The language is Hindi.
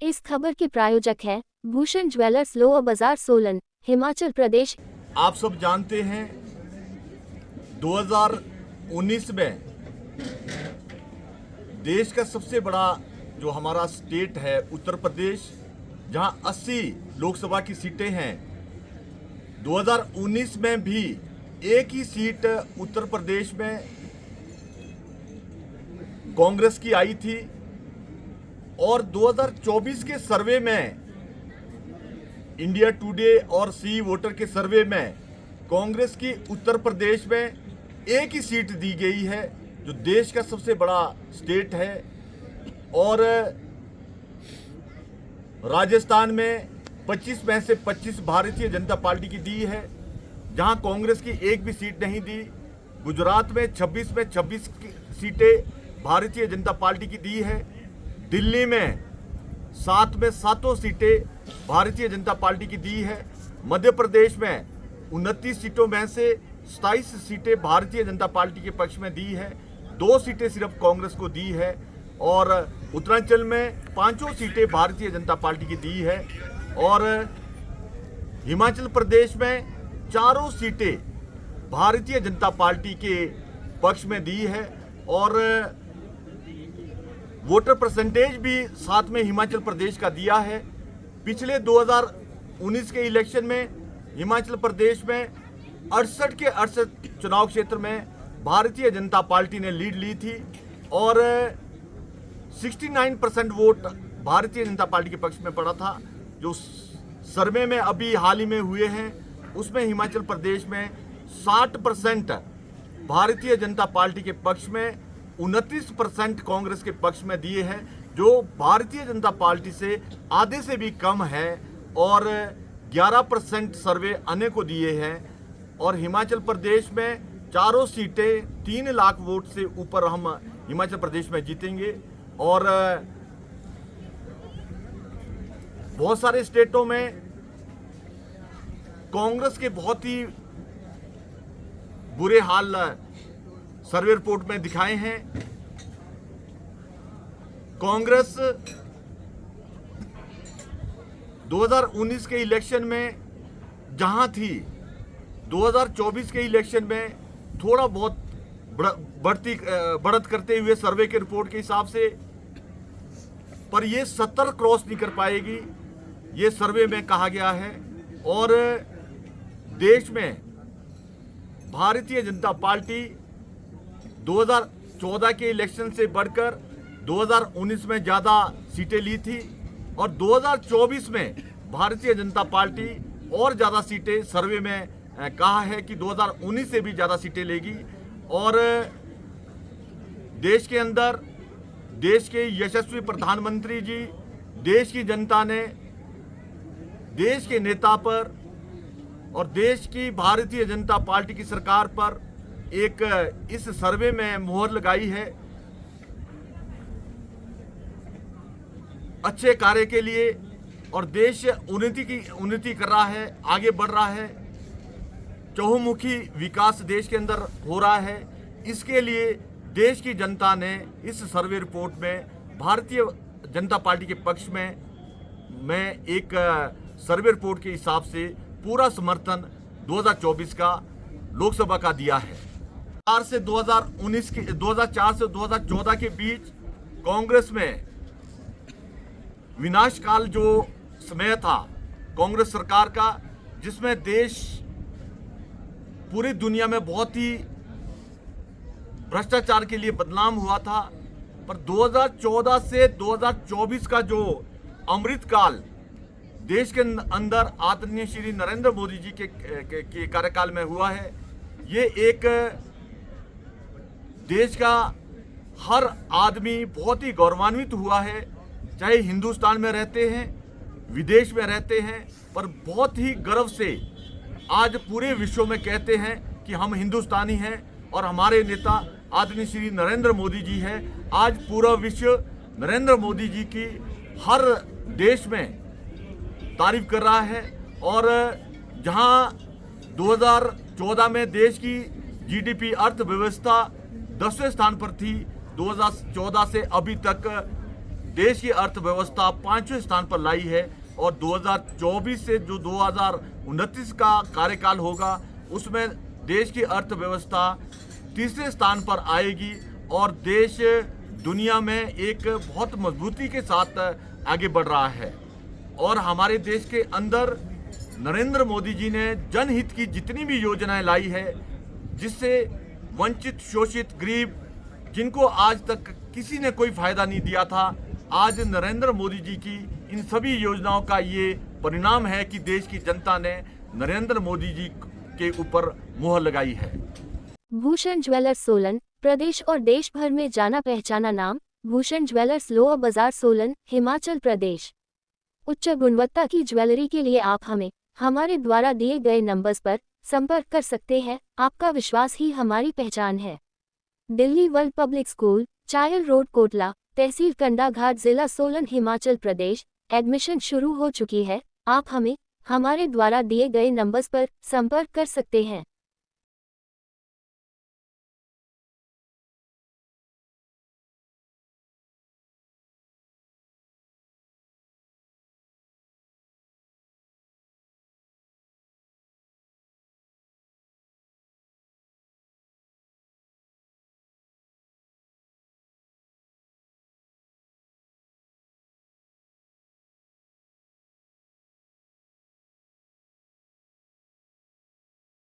इस खबर के प्रायोजक हैं भूषण ज्वेलर्स, लोअर बाजार, सोलन, हिमाचल प्रदेश। आप सब जानते हैं 2019 में देश का सबसे बड़ा जो हमारा स्टेट है उत्तर प्रदेश, जहां 80 लोकसभा की सीटें हैं, 2019 में भी एक ही सीट उत्तर प्रदेश में कांग्रेस की आई थी और 2024 के सर्वे में, इंडिया टुडे और सी वोटर के सर्वे में, कांग्रेस की उत्तर प्रदेश में एक ही सीट दी गई है जो देश का सबसे बड़ा स्टेट है। और राजस्थान में 25 में से 25 भारतीय जनता पार्टी की दी है, जहां कांग्रेस की एक भी सीट नहीं दी। गुजरात में 26 में 26 सीटें भारतीय जनता पार्टी की दी है। दिल्ली में 7 में 7 सीटें भारतीय जनता पार्टी की दी है। मध्य प्रदेश में 29 सीटों में से 27 सीटें भारतीय जनता पार्टी के पक्ष में दी है, 2 सीटें सिर्फ कांग्रेस को दी है। और उत्तरांचल में 5 सीटें भारतीय जनता पार्टी की दी है। और हिमाचल प्रदेश में 4 सीटें भारतीय जनता पार्टी के पक्ष में दी है। और वोटर परसेंटेज भी साथ में हिमाचल प्रदेश का दिया है। पिछले 2019 के इलेक्शन में हिमाचल प्रदेश में 68 के 68 चुनाव क्षेत्र में भारतीय जनता पार्टी ने लीड ली थी और 69% वोट भारतीय जनता पार्टी के पक्ष में पड़ा था। जो सर्वे में अभी हाल ही में हुए हैं उसमें हिमाचल प्रदेश में 60% भारतीय जनता पार्टी के पक्ष में, 29% कांग्रेस के पक्ष में दिए हैं, जो भारतीय जनता पार्टी से आधे से भी कम है। और 11% सर्वे अन्य को दिए हैं। और हिमाचल प्रदेश में 4 सीटें 3 लाख वोट से ऊपर हम हिमाचल प्रदेश में जीतेंगे। और बहुत सारे स्टेटों में कांग्रेस के बहुत ही बुरे हाल सर्वे रिपोर्ट में दिखाए हैं। कांग्रेस 2019 के इलेक्शन में जहां थी, 2024 के इलेक्शन में थोड़ा बहुत बढ़त करते हुए सर्वे के रिपोर्ट के हिसाब से, पर ये 70 क्रॉस नहीं कर पाएगी, ये सर्वे में कहा गया है। और देश में भारतीय जनता पार्टी 2014 के इलेक्शन से बढ़कर 2019 में ज़्यादा सीटें ली थी और 2024 में भारतीय जनता पार्टी और ज़्यादा सीटें सर्वे में कहा है कि 2019 से भी ज़्यादा सीटें लेगी। और देश के अंदर देश के यशस्वी प्रधानमंत्री जी, देश की जनता ने देश के नेता पर और देश की भारतीय जनता पार्टी की सरकार पर एक इस सर्वे में मोहर लगाई है अच्छे कार्य के लिए। और देश उन्नति कर रहा है, आगे बढ़ रहा है, चहुमुखी विकास देश के अंदर हो रहा है। इसके लिए देश की जनता ने इस सर्वे रिपोर्ट में भारतीय जनता पार्टी के पक्ष में एक सर्वे रिपोर्ट के हिसाब से पूरा समर्थन 2024 का लोकसभा का दिया है। 2004 से 2014 के बीच कांग्रेस में विनाश काल जो समय था कांग्रेस सरकार का, जिसमें देश पूरी दुनिया में बहुत ही भ्रष्टाचार के लिए बदनाम हुआ था। पर 2014 से 2024 का जो अमृत काल देश के अंदर आदरणीय श्री नरेंद्र मोदी जी के कार्यकाल में हुआ है, ये एक देश का हर आदमी बहुत ही गौरवान्वित हुआ है, चाहे हिंदुस्तान में रहते हैं, विदेश में रहते हैं, पर बहुत ही गर्व से आज पूरे विश्व में कहते हैं कि हम हिंदुस्तानी हैं और हमारे नेता आदरणीय श्री नरेंद्र मोदी जी हैं। आज पूरा विश्व नरेंद्र मोदी जी की हर देश में तारीफ कर रहा है। और जहां 2014 में देश की जीडीपी अर्थव्यवस्था 10वें स्थान पर थी, 2014 से अभी तक देश की अर्थव्यवस्था 5वें स्थान पर लाई है और 2024 से जो 2029 का कार्यकाल होगा उसमें देश की अर्थव्यवस्था तीसरे स्थान पर आएगी और देश दुनिया में एक बहुत मजबूती के साथ आगे बढ़ रहा है। और हमारे देश के अंदर नरेंद्र मोदी जी ने जनहित की जितनी भी योजनाएं लाई है, जिससे वंचित, शोषित, गरीब, जिनको आज तक किसी ने कोई फायदा नहीं दिया था, आज नरेंद्र मोदी जी की इन सभी योजनाओं का ये परिणाम है कि देश की जनता ने नरेंद्र मोदी जी के ऊपर मुहर लगाई है। भूषण ज्वेलर्स सोलन, प्रदेश और देश भर में जाना पहचाना नाम। भूषण ज्वेलर्स लोअर बाजार सोलन, हिमाचल प्रदेश। उच्च गुणवत्ता की ज्वेलरी के लिए आप हमें हमारे द्वारा दिए गए नंबर्स पर संपर्क कर सकते हैं। आपका विश्वास ही हमारी पहचान है। Delhi world public school, Chail road, Kotla, तहसील कंडाघाट, जिला सोलन, हिमाचल प्रदेश। एडमिशन शुरू हो चुकी है। आप हमें हमारे द्वारा दिए गए नंबर्स पर संपर्क कर सकते हैं।